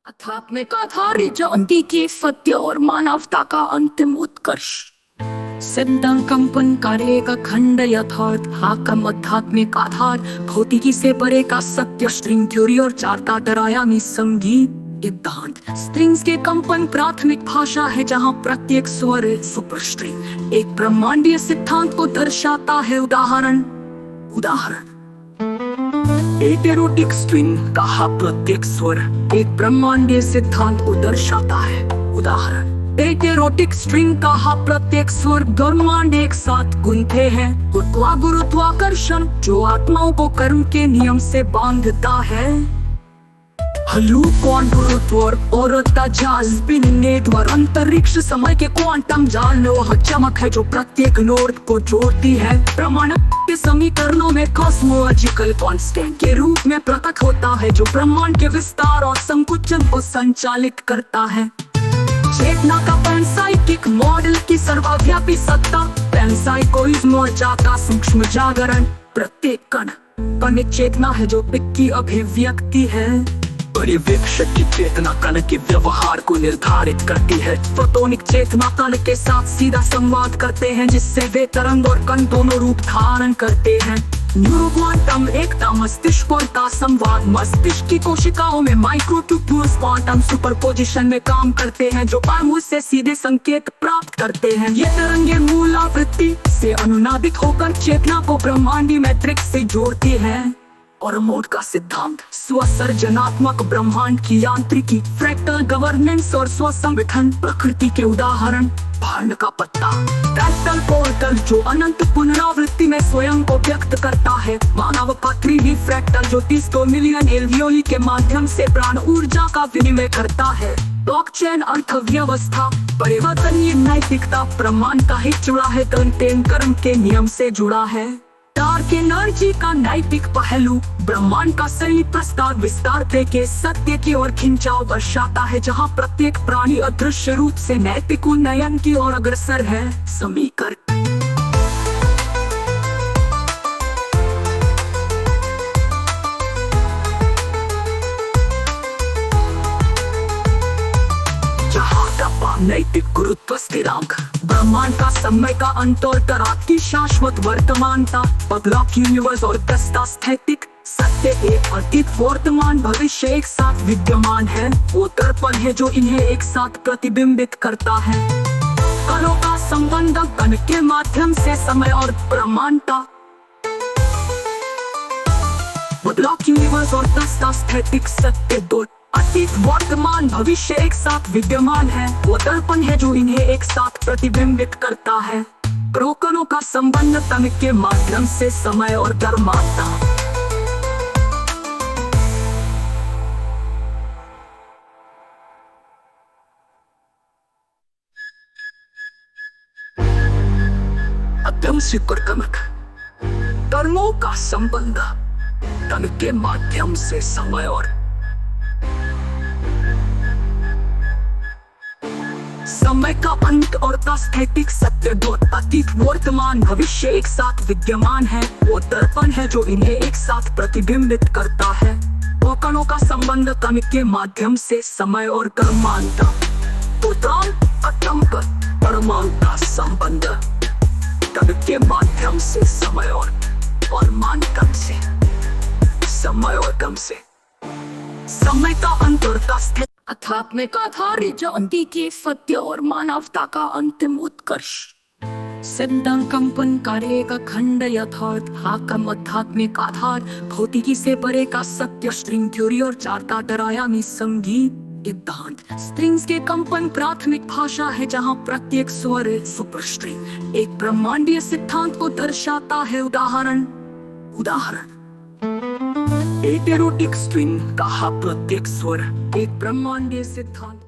आध्यात्मिक आधार जानती के सत्य और मानवता का अंतिम उत्कर्ष। सिद्धांत कंपन करेगा खंड यथार्थ हाकम आध्यात्मिक आधार भौतिकी से परे का सत्य स्ट्रिंग थ्योरी और चारता तरायामी संगीत सिद्धांत। स्ट्रिंग्स के कंपन प्राथमिक भाषा है जहाँ प्रत्येक स्वर सुपर स्ट्रिंग एक ब्रह्मांडीय सिद्धांत को दर्शाता है। उदाहरण एटेरोटिक स्ट्रिंग कहा प्रत्येक स्वर एक ब्रह्मांडीय सिद्धांत को दर्शाता है। उदाहरण एटेरोटिक स्ट्रिंग कहा प्रत्येक स्वर ब्रह्मांड एक साथ गुंथे हैं। गुरुत्वाकर्षण जो आत्माओं को कर्म के नियम से बांधता है। गुरुत्व और जहाज अंतरिक्ष समय के क्वांटम जाल लोह चमक है जो प्रत्येक नोड को जोड़ती है। प्रमाणक के समीकरणों में कॉस्मोलॉजिकल कांस्टेंट के रूप में प्रकट होता है जो ब्रह्मांड के विस्तार और संकुचन को संचालित करता है। चेतना का पैनसाइकिक मॉडल की सर्वव्यापी सत्ता पैनसाइकोइज्म ऊर्जा का सूक्ष्म जागरण। प्रत्येक कण एक चेतना है जो पिक की अभिव्यक्ति है। पर्यवेक्षक की चेतना कण के व्यवहार को निर्धारित करती है। फोटोनिक चेतना कण के साथ सीधा संवाद करते हैं जिससे वे तरंग और कण दोनों रूप धारण करते हैं। न्यूरोक्वांटम एकता मस्तिष्क और का संवाद मस्तिष्क की कोशिकाओं में माइक्रोट्यूब्यूल्स क्वांटम सुपरपोजिशन में काम करते हैं जो परमाणु से सीधे संकेत प्राप्त करते हैं। ये तरंगे मूल आवृत्ति से अनुनादित होकर चेतना को ब्रह्मांडीय मैट्रिक्स से जोड़ती है। और मोड का सिद्धांत स्वसर्जनात्मक ब्रह्मांड की यांत्रिकी फ्रैक्टल गवर्नेंस और स्वसंगठन प्रकृति के उदाहरण भांड का पत्ता फ्रैक्टल पोर्टल जो अनंत पुनरावृत्ति में स्वयं को व्यक्त करता है। मानव का 3D फ्रैक्टल जो 30 मिलियन एल्वियोली के माध्यम से प्राण ऊर्जा का विनिमय करता है। ब्लॉकचेन अर्थव्यवस्था परिवर्तनीय नैतिकता ब्रह्मांड का हित जुड़ा है। कर्म के नियम से जुड़ा है। डार्क एनर्जी का नैतिक पहलू ब्रह्मांड का सही प्रस्ताव विस्तार के सत्य की ओर खिंचाव दर्शाता है जहां प्रत्येक प्राणी अदृश्य रूप से नैतिक उन्नयन की ओर अग्रसर है। समीकरण नैतिक गुरुत्व स्थिरांक ब्रह्मांड का समय का अंत और तरात की शाश्वत वर्तमानता बदलाव यूनिवर्स और दस्ता स्थैतिक सत्य एक अतीत वर्तमान भविष्य एक साथ विद्यमान है। वो दर्पण है जो इन्हें एक साथ प्रतिबिंबित करता है। कणों का संबंध कण के माध्यम से समय और ब्रह्मांडता बदलाव यूनिवर्स और दस्ता स्थैतिक सत्य दो अतीत वर्तमान भविष्य एक साथ विद्यमान है। वो दर्पण है जो इन्हें एक साथ प्रतिबिंबित करता है। कणों का संबंध कण के माध्यम से समय और ब्रह्मांडता कणों का संबंध कण के माध्यम से समय और समय का अंत और स्थैतिक सत्य दो अतीत वर्तमान भविष्य एक साथ विद्यमान है। वो दर्पण है जो इन्हें एक साथ प्रतिबिंबित करता है। वो कणों का संबंध कण के माध्यम से समय और ब्रह्मांडता परमाणु का संबंध कण के माध्यम से समय और ब्रह्मांड से समय और कम से समय का अंत और आध्यात्मिक आधार जानती के सत्य और मानवता का अंतिम उत्कर्ष। सिद्धांत कंपन करेगा खंड यथार्थ हाकम आध्यात्मिक आधार भौतिकी से परे का सत्य स्ट्रिंग थ्योरी और चारता तरायामी संगीत सिद्धांत। स्ट्रिंग्स के कंपन प्राथमिक भाषा है जहाँ प्रत्येक स्वर सुपर स्ट्रिंग एक ब्रह्मांडीय सिद्धांत को दर्शाता है। उदाहरण एटेरोटिक स्ट्रिंग कहा प्रत्येक स्वर एक ब्रह्मांडीय सिद्धांत